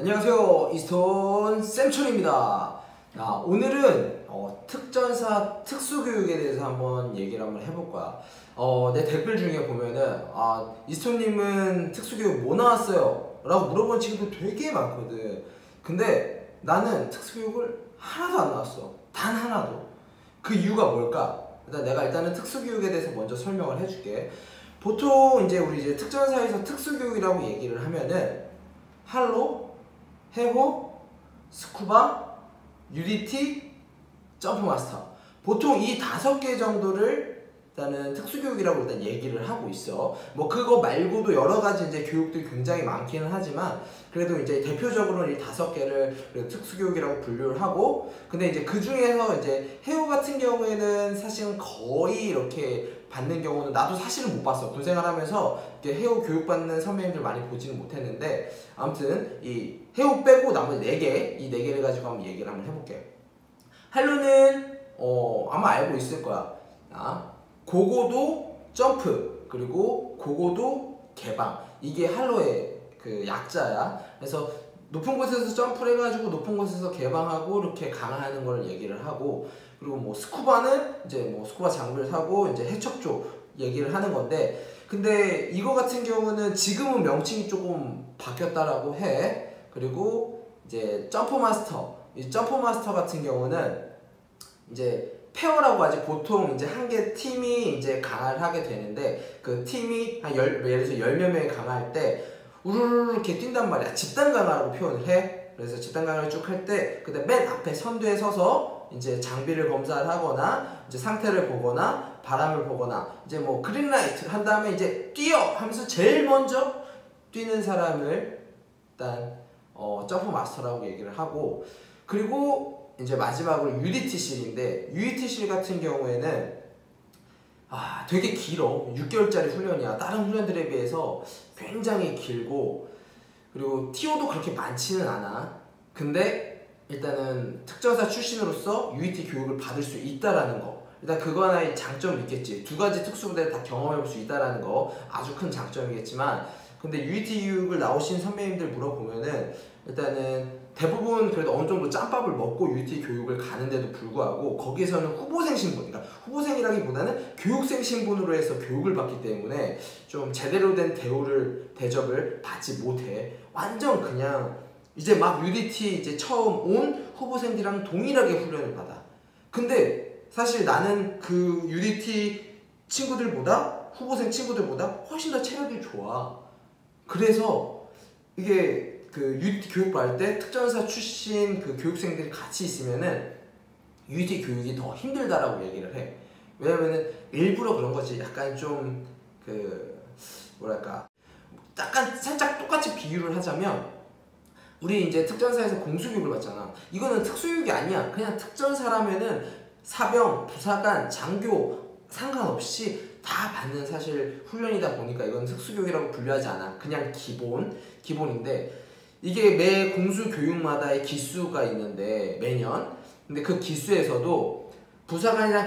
안녕하세요, 이스톤 쌤촌입니다. 오늘은 특전사 특수교육에 대해서 한번 얘기를 해볼 거야. 내 댓글 중에 보면은 이스톤님은 특수교육 뭐 나왔어요? 라고 물어본 친구들 되게 많거든. 근데 나는 특수교육을 하나도 안 나왔어. 단 하나도. 그 이유가 뭘까? 일단은 특수교육에 대해서 먼저 설명을 해줄게. 보통 우리 특전사에서 특수교육이라고 얘기를 하면은 할로, 해호, 스쿠바, UDT, 점프마스터, 보통 이 5개 정도를 일단은 특수교육이라고 일단 얘기를 하고 있어. 뭐 그거 말고도 여러 가지 교육들이 굉장히 많기는 하지만 그래도 대표적으로는 이 5개를 특수교육이라고 분류를 하고, 근데 그 중에서 해오 같은 경우에는 사실은 거의 이렇게 받는 경우는 나도 사실은 못 봤어. 군 생활하면서 해오 교육받는 선배님들 많이 보지는 못했는데, 아무튼 이 해오 빼고 나머지 4개, 이 4개를 가지고 한번 얘기를 한번 해볼게. 할로는 아마 알고 있을 거야. 고고도 점프, 그리고 고고도 개방, 이게 할로의 그 약자야. 그래서 높은 곳에서 점프를 해가지고 높은 곳에서 개방하고 이렇게 강화하는 걸 얘기를 하고, 그리고 뭐 스쿠바는 스쿠바 장비를 사고 해척조 얘기를 하는 건데, 근데 이거 같은 경우는 지금은 명칭이 조금 바뀌었다라고 해. 그리고 점프마스터, 이 점프마스터 같은 경우는 페어라고 하지. 보통 한 개 팀이 강화를 하게 되는데, 그 팀이 예를 들어서 10몇 명이 강화할 때 우르르 이렇게 뛴단 말이야. 집단 강화라고 표현을 해. 그래서 집단 강화를 쭉 할 때, 그다음 맨 앞에 선두에 서서 장비를 검사를 하거나 상태를 보거나 바람을 보거나 뭐 그린라이트를 한 다음에 뛰어 하면서 제일 먼저 뛰는 사람을 일단 점프 마스터라고 얘기를 하고, 그리고 마지막으로 UDT실인데, UDT실 같은 경우에는 되게 길어. 6개월짜리 훈련이야. 다른 훈련들에 비해서 굉장히 길고, 그리고 TO도 그렇게 많지는 않아. 근데 일단은 특전사 출신으로서 UET 교육을 받을 수 있다라는 거, 일단 그거 하나의 장점이 있겠지. 2가지 특수부대를 다 경험해볼 수 있다라는 거 아주 큰 장점이겠지만, 근데 UET 교육을 나오신 선배님들 물어보면은 일단은 대부분 그래도 어느 정도 짬밥을 먹고 UET 교육을 가는데도 불구하고 거기에서는 후보생 신분, 그러니까 후보생이라기보다는 교육생 신분으로 해서 교육을 받기 때문에 좀 제대로 된 대접을 받지 못해. 완전 그냥 막 UDT 처음 온 후보생들이랑 동일하게 훈련을 받아. 근데 사실 나는 그 UDT 친구들보다, 후보생 친구들보다 훨씬 더 체력이 좋아. 그래서 이게 그 UDT 교육 받을 때 특전사 출신 그 교육생들이 같이 있으면은 UDT 교육이 더 힘들다라고 얘기를 해. 왜냐면은 일부러 그런 거지. 약간 좀 뭐랄까, 약간 살짝 똑같이 비유를 하자면, 우리 특전사에서 공수교육을 받잖아. 이거는 특수교육이 아니야. 그냥 특전사라면은 사병, 부사관, 장교 상관없이 다 받는 사실 훈련이다 보니까 이건 특수교육이라고 분류하지 않아. 그냥 기본인데, 이게 매 공수교육마다의 기수가 있는데, 매년. 근데 그 기수에서도 부사관이랑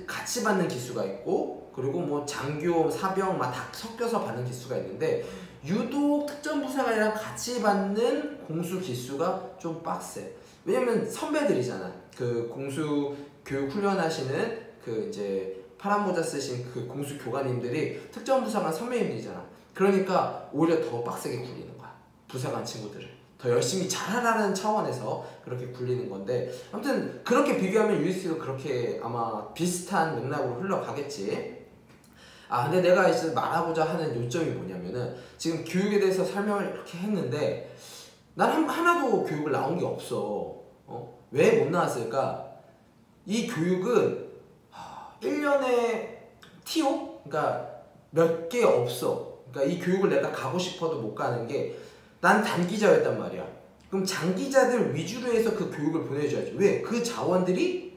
같이 받는 기수가 있고, 그리고 뭐 장교, 사병 다 섞여서 받는 기수가 있는데, 유독 특전부사관이랑 같이 받는 공수 기수가 좀 빡세. 왜냐면 선배들이잖아. 그 공수 교육 훈련하시는 파란 모자 쓰신 그 공수 교관님들이 특전부사관 선배님들이잖아. 그러니까 오히려 더 빡세게 굴리는 거야. 부사관 친구들을 더 열심히 잘하라는 차원에서 그렇게 굴리는 건데, 아무튼 그렇게 비교하면 USC도 그렇게 아마 비슷한 맥락으로 흘러가겠지. 근데 내가 말하고자 하는 요점이 뭐냐면은, 지금 교육에 대해서 설명을 이렇게 했는데 난 하나도 교육을 나온 게 없어. 왜 못 나왔을까? 이 교육은 1년에 TO? 그러니까 몇 개 없어. 그러니까 이 교육을 내가 가고 싶어도 못 가는 게, 난 단기자였단 말이야. 그럼 장기자들 위주로 해서 그 교육을 보내줘야지. 왜? 그 자원들이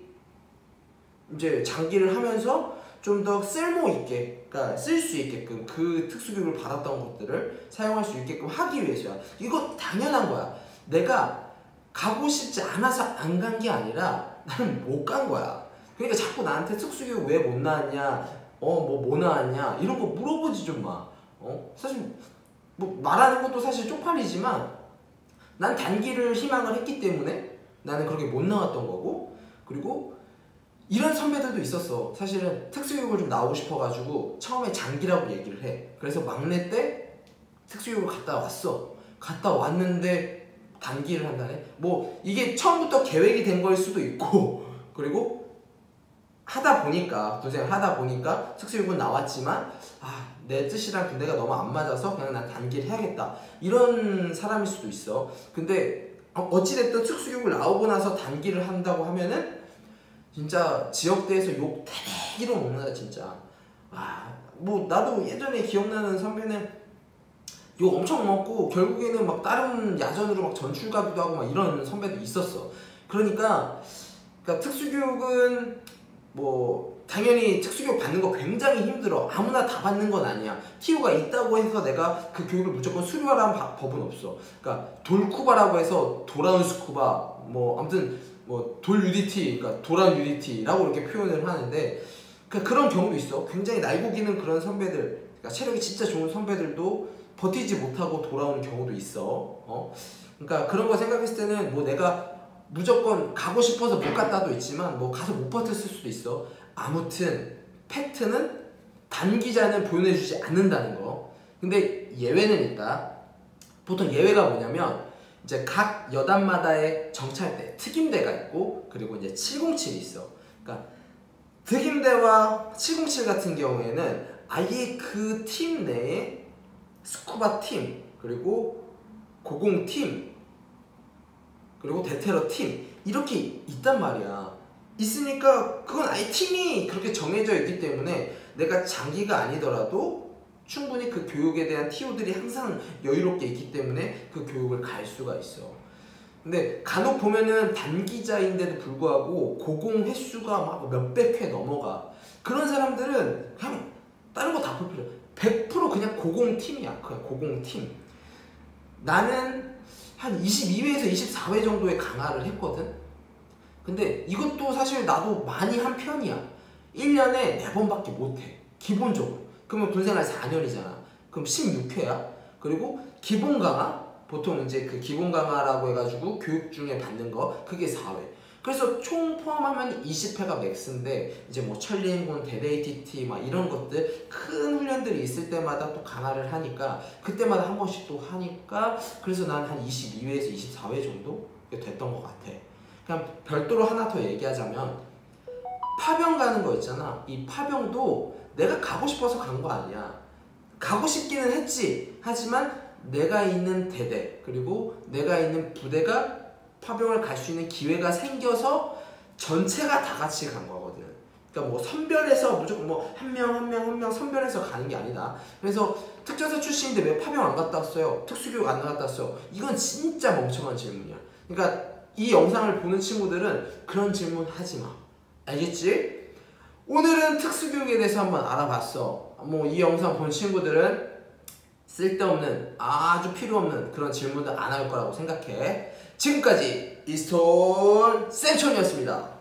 장기를 하면서 좀 더 쓸모있게, 그러니까 쓸 수 있게끔 그 특수교육을 받았던 것들을 사용할 수 있게끔 하기 위해서야. 이거 당연한 거야. 내가 가고 싶지 않아서 안 간 게 아니라 나는 못 간 거야. 그러니까 자꾸 나한테 특수교육 왜 못 나왔냐, 뭐 나왔냐 이런 거 물어보지 좀 마. 사실 뭐 말하는 것도 사실 쪽팔리지만 난 단기를 희망을 했기 때문에 나는 그렇게 못 나왔던 거고, 그리고 이런 선배들도 있었어. 사실은 특수교육을 좀 나오고 싶어가지고 처음에 장기라고 얘기를 해. 그래서 막내 때 특수교육을 갔다 왔어. 갔다 왔는데 단기를 한다네? 뭐 이게 처음부터 계획이 된 거일 수도 있고, 그리고 하다 보니까, 군생활 하다 보니까 특수교육은 나왔지만 내 뜻이랑 군대가 너무 안 맞아서 그냥 난 단기를 해야겠다, 이런 사람일 수도 있어. 근데 어찌됐든 특수교육을 나오고 나서 단기를 한다고 하면은 진짜 지역대에서 욕 대대기로 먹는다 진짜. 뭐 나도 예전에 기억나는 선배는 욕 엄청 먹고 결국에는 막 다른 야전으로 막 전출 가기도 하고 막 이런 선배도 있었어. 그러니까 특수교육은 뭐 당연히 특수교육 받는 거 굉장히 힘들어. 아무나 다 받는 건 아니야. TU가 있다고 해서 내가 그 교육을 무조건 수료하라는 법은 없어. 그러니까 돌쿠바라고 해서 돌아온 스쿠바, 뭐 아무튼 뭐 돌 UDT, 그러니까 돌아온 UDT라고 이렇게 표현을 하는데, 그런 경우도 있어. 굉장히 날고기는 그런 선배들, 그러니까 체력이 진짜 좋은 선배들도 버티지 못하고 돌아오는 경우도 있어. 그러니까 그런 거 생각했을 때는 뭐 내가 무조건 가고 싶어서 못 갔다도 있지만 뭐 가서 못 버텼을 수도 있어. 아무튼 팩트는 단기자는 보내주지 않는다는 거. 근데 예외는 있다. 보통 예외가 뭐냐면 이제 각 여단마다의 정찰대, 특임대가 있고, 그리고 이제 707이 있어. 그러니까 특임대와 707 같은 경우에는 아예 그 팀 내에 스쿠바 팀, 그리고 고공 팀, 그리고 대테러 팀, 이렇게 있단 말이야. 있으니까 그건 아예 팀이 그렇게 정해져 있기 때문에 내가 장기가 아니더라도 충분히 그 교육에 대한 TU들이 항상 여유롭게 있기 때문에 그 교육을 갈 수가 있어. 근데 간혹 보면은 단기자인데도 불구하고 고공 횟수가 막 몇백 회 넘어가. 그런 사람들은 그냥 다른 거 다 볼 필요 없어. 100% 그냥 고공팀이야. 그냥 고공팀. 나는 한 22회에서 24회 정도의 강화를 했거든. 근데 이것도 사실 나도 많이 한 편이야. 1년에 4번밖에 못해, 기본적으로. 그러면 군생활 4년이잖아. 그럼 16회야. 그리고 기본 강화, 보통 이제 그 기본 강화라고 해가지고 교육 중에 받는 거, 그게 4회. 그래서 총 포함하면 20회가 맥스인데, 이제 뭐 천리행군, 대대ATT 막 이런 것들 큰 훈련들이 있을 때마다 또 강화를 하니까, 그때마다 한 번씩 또 하니까, 그래서 난 한 22회에서 24회 정도 됐던 것 같아. 그냥 별도로 하나 더 얘기하자면, 파병 가는 거 있잖아. 이 파병도 내가 가고 싶어서 간 거 아니야. 가고 싶기는 했지. 하지만 내가 있는 대대, 그리고 내가 있는 부대가 파병을 갈 수 있는 기회가 생겨서 전체가 다 같이 간 거거든. 그러니까 뭐 선별해서 무조건 뭐 한 명 선별해서 가는 게 아니다. 그래서 특전사 출신인데 왜 파병 안 갔다 왔어요? 특수교육 안 갔다 왔어요? 이건 진짜 멍청한 질문이야. 그러니까 이 영상을 보는 친구들은 그런 질문 하지 마. 알겠지? 오늘은 특수교육에 대해서 한번 알아봤어. 뭐 이 영상 본 친구들은 쓸데없는, 아주 필요없는 그런 질문들 안 할 거라고 생각해. 지금까지 이스톤 쌤촌이었습니다.